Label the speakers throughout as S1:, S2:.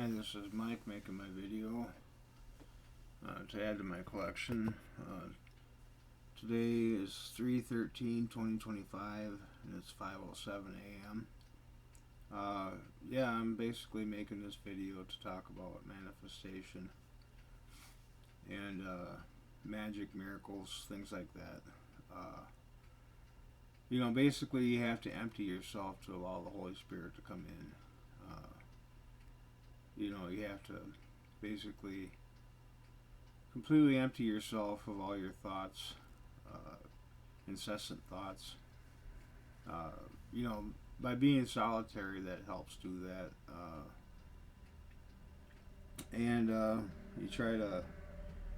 S1: Hi, this is Mike making my video to add to my collection. Today is 3/13/2025 and it's 5:07 a.m. Yeah, I'm basically making this video to talk about manifestation and magic, miracles, things like that. Basically you have to empty yourself to allow the Holy Spirit to come in. You have to basically completely empty yourself of all your thoughts, incessant thoughts. Uh, you know, by being solitary, that helps do that. And you try to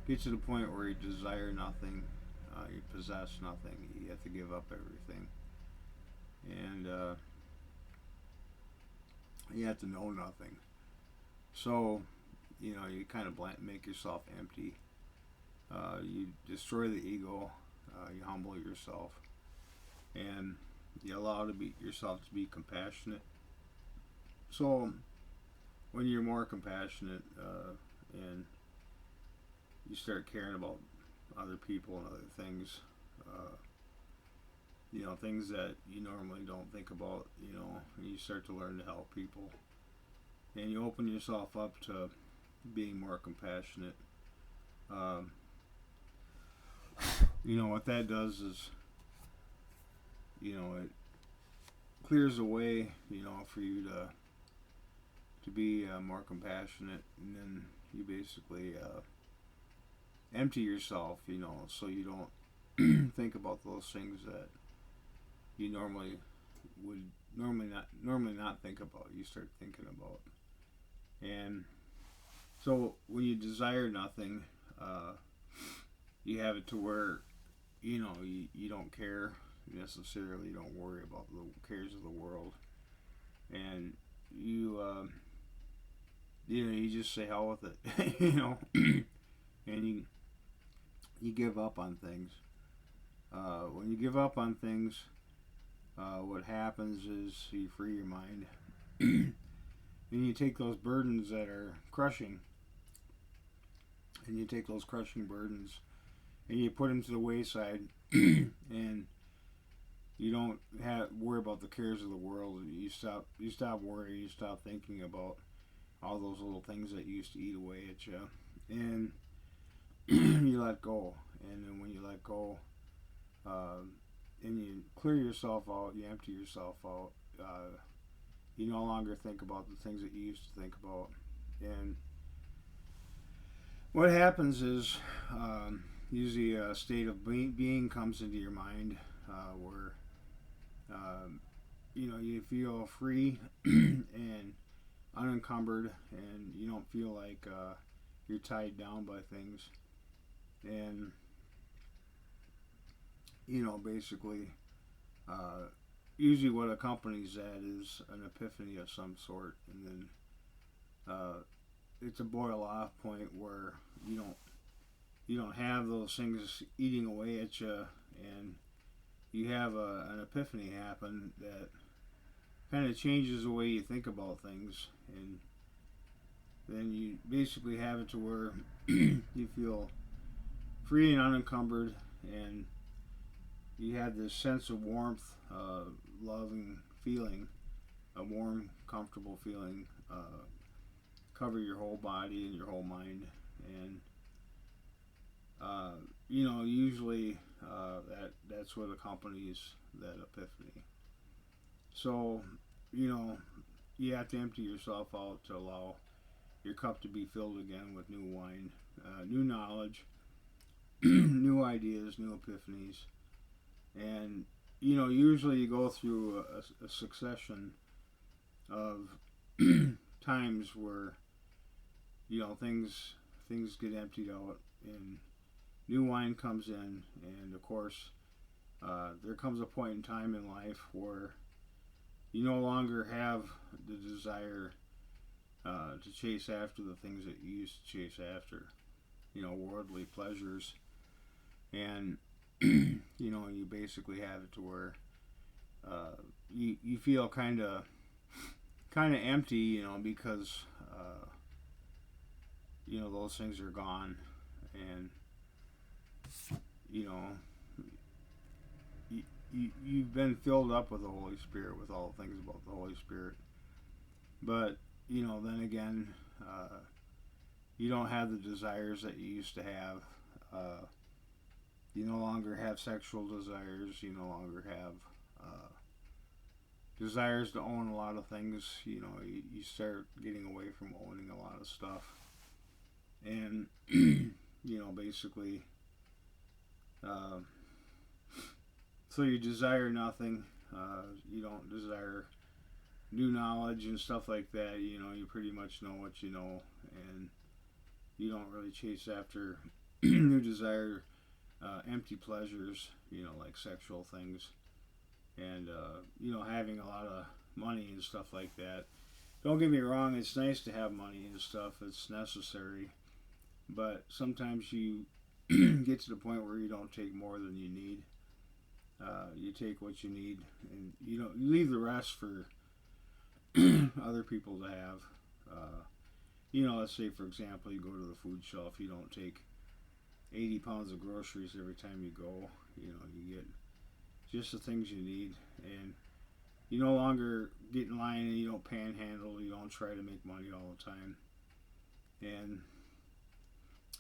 S1: get to the point where you desire nothing, you possess nothing, you have to give up everything. And you have to know nothing. So, you kind of make yourself empty. You destroy the ego, you humble yourself, and you allow yourself to be compassionate. So, when you're more compassionate and you start caring about other people and other things, things that you normally don't think about, and you start to learn to help people, and you open yourself up to being more compassionate. Um, what that does is, it clears the way, for you to be more compassionate, and then you basically empty yourself, so you don't think about those things that you would normally not think about. You start thinking about, and so when you desire nothing, you have it to where you don't care necessarily. You don't worry about the cares of the world, and you just say hell with it, and you give up on things. When you give up on things, what happens is you free your mind, and you take those burdens that are crushing, and you take those crushing burdens, and you put them to the wayside, and you don't worry about the cares of the world. You stop worrying. You stop thinking about all those little things that used to eat away at you, and you let go. And then when you let go, and you clear yourself out, you empty yourself out, you no longer think about the things that you used to think about. And what happens is, usually a state of being comes into your mind, where you feel free and unencumbered, and you don't feel like you're tied down by things. And basically, usually what accompanies that is an epiphany of some sort, and then it's a boil off point where you don't have those things eating away at you, and you have an epiphany happen that kind of changes the way you think about things, and then you basically have it to where you feel free and unencumbered, and you have this sense of warmth, loving feeling, a warm, comfortable feeling, cover your whole body and your whole mind, and usually that's what accompanies that epiphany. So, you have to empty yourself out to allow your cup to be filled again with new wine, new knowledge, new ideas, new epiphanies. And usually you go through a succession of times where things get emptied out and new wine comes in, and of course there comes a point in time in life where you no longer have the desire to chase after the things that you used to chase after, worldly pleasures, and you basically have it to where you feel kind of empty, because those things are gone, and you know, you've been filled up with the Holy Spirit, with all the things about the Holy Spirit. But then again, you don't have the desires that you used to have. You no longer have sexual desires. You no longer have desires to own a lot of things. You start getting away from owning a lot of stuff, and basically, so you desire nothing. You don't desire new knowledge and stuff like that. You pretty much know what you know, and you don't really chase after new desire, empty pleasures, like sexual things, and having a lot of money and stuff like that. Don't get me wrong, it's nice to have money and stuff, it's necessary, but sometimes you get to the point where you don't take more than you need. You take what you need, and you leave the rest for other people to have. Let's say, for example, you go to the food shelf, you don't take 80 pounds of groceries every time you go. You get just the things you need, and you no longer get in line, and you don't panhandle, you don't try to make money all the time, and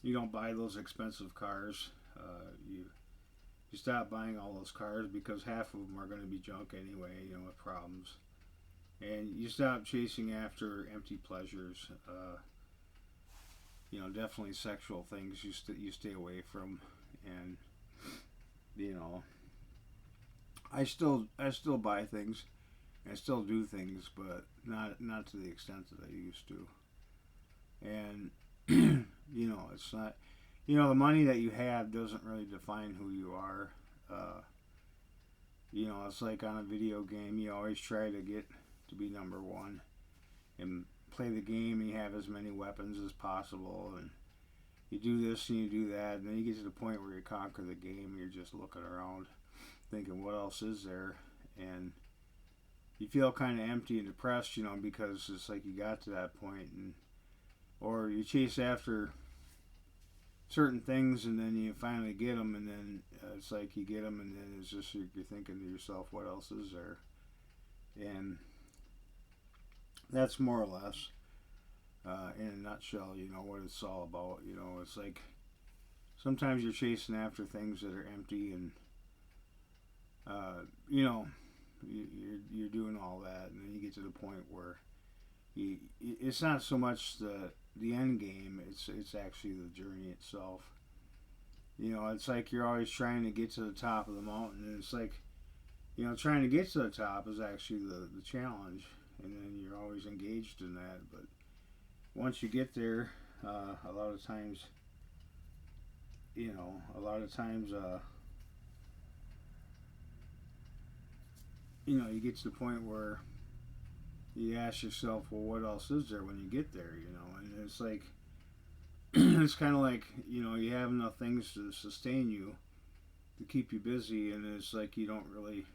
S1: you don't buy those expensive cars. You stop buying all those cars because half of them are going to be junk anyway, with problems. And you stop chasing after empty pleasures. Definitely sexual things you stay away from. And I still buy things, I still do things, but not to the extent that I used to. And it's not. The money that you have doesn't really define who you are. It's like on a video game, you always try to get to be number one and play the game, and you have as many weapons as possible, and you do this and you do that, and then you get to the point where you conquer the game, and you're just looking around thinking, what else is there? And you feel kind of empty and depressed, because it's like you got to that point, and or you chase after certain things, and then you finally get them, and then it's like you get them, and then it's just you're thinking to yourself, what else is there? And that's more or less, in a nutshell, what it's all about. It's like sometimes you're chasing after things that are empty, and you're doing all that, and then you get to the point where it's not so much the end game, it's actually the journey itself. It's like you're always trying to get to the top of the mountain, and it's like, trying to get to the top is actually the challenge, and then you're always engaged in that. But once you get there, a lot of times, you get to the point where you ask yourself, well, what else is there when you get there? And it's like, it's kind of like, you have enough things to sustain you, to keep you busy, and it's like you don't really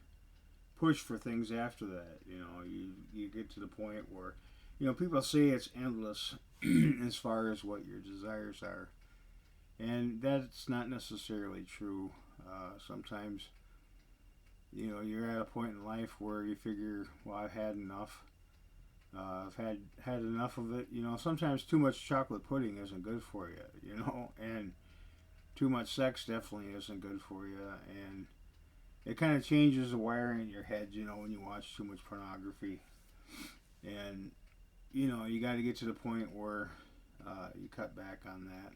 S1: push for things after that. You get to the point where, people say it's endless as far as what your desires are, and that's not necessarily true. Sometimes, you're at a point in life where you figure, well, I've had enough. I've had enough of it. Sometimes too much chocolate pudding isn't good for you, and too much sex definitely isn't good for you, and it kind of changes the wiring in your head, when you watch too much pornography. And, you got to get to the point where you cut back on that.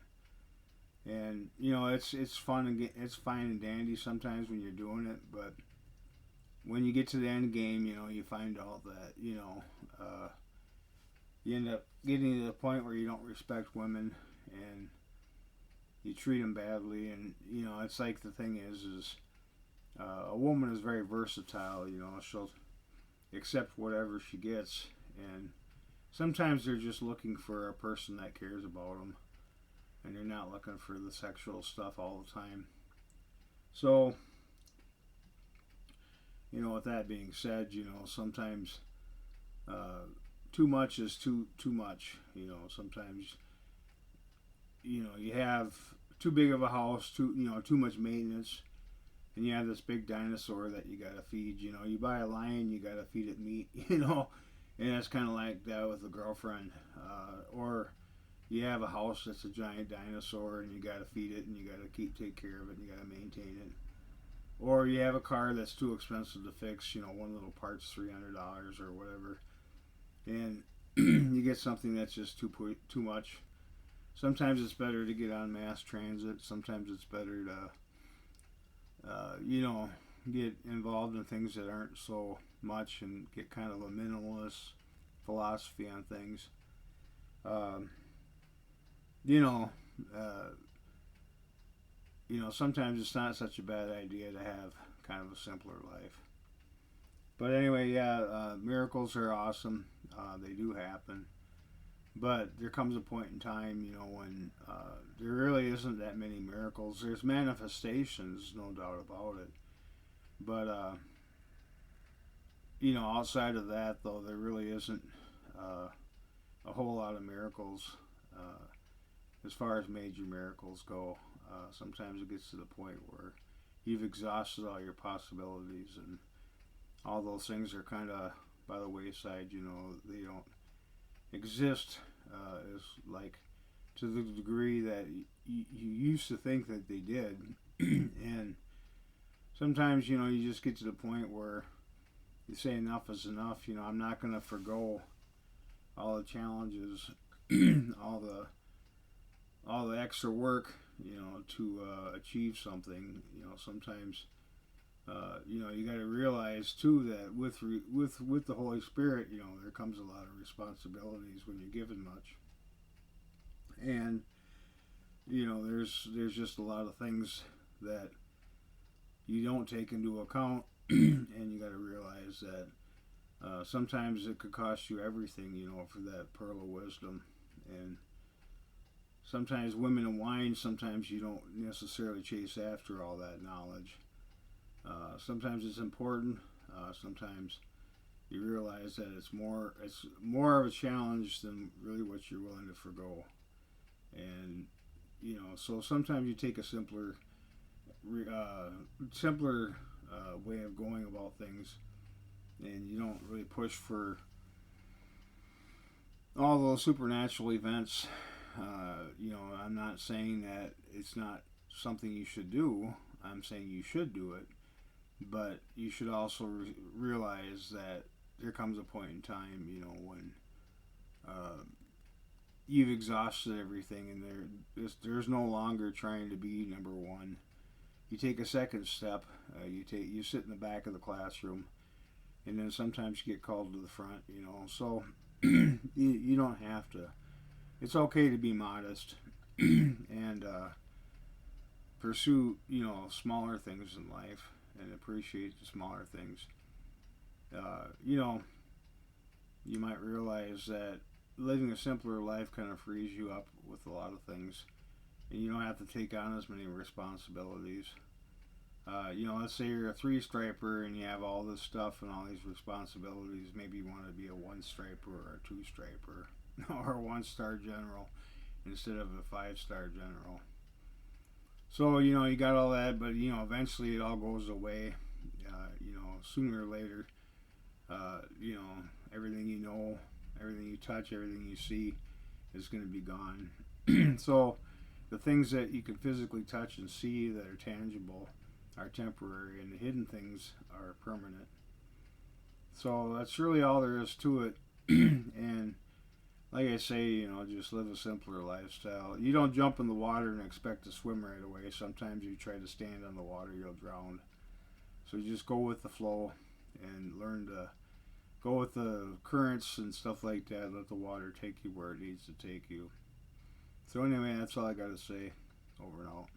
S1: And, it's fun and it's fine and dandy sometimes when you're doing it, but when you get to the end game, you find out that, you end up getting to the point where you don't respect women, and you treat them badly. And, it's like the thing is a woman is very versatile. She'll accept whatever she gets, and sometimes they're just looking for a person that cares about them, and they're not looking for the sexual stuff all the time. So, with that being said, sometimes too much is too much. Sometimes you have too big of a house, too much maintenance, and you have this big dinosaur that you gotta feed. You buy a lion, you gotta feed it meat. And it's kind of like that with a girlfriend, or you have a house that's a giant dinosaur, and you gotta feed it, and you gotta take care of it, and you gotta maintain it. Or you have a car that's too expensive to fix. One little part's $300 or whatever, and you get something that's just too much. Sometimes it's better to get on mass transit. Sometimes it's better to, get involved in things that aren't so much and get kind of a minimalist philosophy on things. Um, you know, uh, sometimes it's not such a bad idea to have kind of a simpler life. But anyway, yeah, miracles are awesome. They do happen. But there comes a point in time, when there really isn't that many miracles. There's manifestations, no doubt about it. But, outside of that, though, there really isn't a whole lot of miracles as far as major miracles go. Sometimes it gets to the point where you've exhausted all your possibilities, and all those things are kind of by the wayside. They don't exist as like to the degree that you used to think that they did. And sometimes you just get to the point where you say enough is enough. I'm not going to forgo all the challenges, all the extra work, to achieve something. Sometimes you got to realize too that with the Holy Spirit, there comes a lot of responsibilities when you're given much, and there's just a lot of things that you don't take into account, and you got to realize that sometimes it could cost you everything, for that pearl of wisdom. And sometimes women and wine, sometimes you don't necessarily chase after all that knowledge. Sometimes it's important. Sometimes you realize that it's more of a challenge than really what you're willing to forgo. And so sometimes you take a simpler way of going about things, and you don't really push for all those supernatural events. I'm not saying that it's not something you should do. I'm saying you should do it, but you should also realize that there comes a point in time, when you've exhausted everything, and there's no longer trying to be number one. You take a second step. You sit in the back of the classroom, and then sometimes you get called to the front. So you don't have to. It's okay to be modest and pursue smaller things in life and appreciate the smaller things. You might realize that living a simpler life kind of frees you up with a lot of things, and you don't have to take on as many responsibilities. Let's say you're a three-striper and you have all this stuff and all these responsibilities. Maybe you want to be a one-striper or a two-striper or a one-star general instead of a five-star general. So, you got all that, but, eventually it all goes away. Sooner or later, everything everything you touch, everything you see is going to be gone. So, the things that you can physically touch and see that are tangible are temporary, and the hidden things are permanent. So that's really all there is to it. And like I say, just live a simpler lifestyle. You don't jump in the water and expect to swim right away. Sometimes you try to stand on the water, you'll drown. So you just go with the flow and learn to go with the currents and stuff like that. Let the water take you where it needs to take you. So anyway, that's all I got to say. Over and out.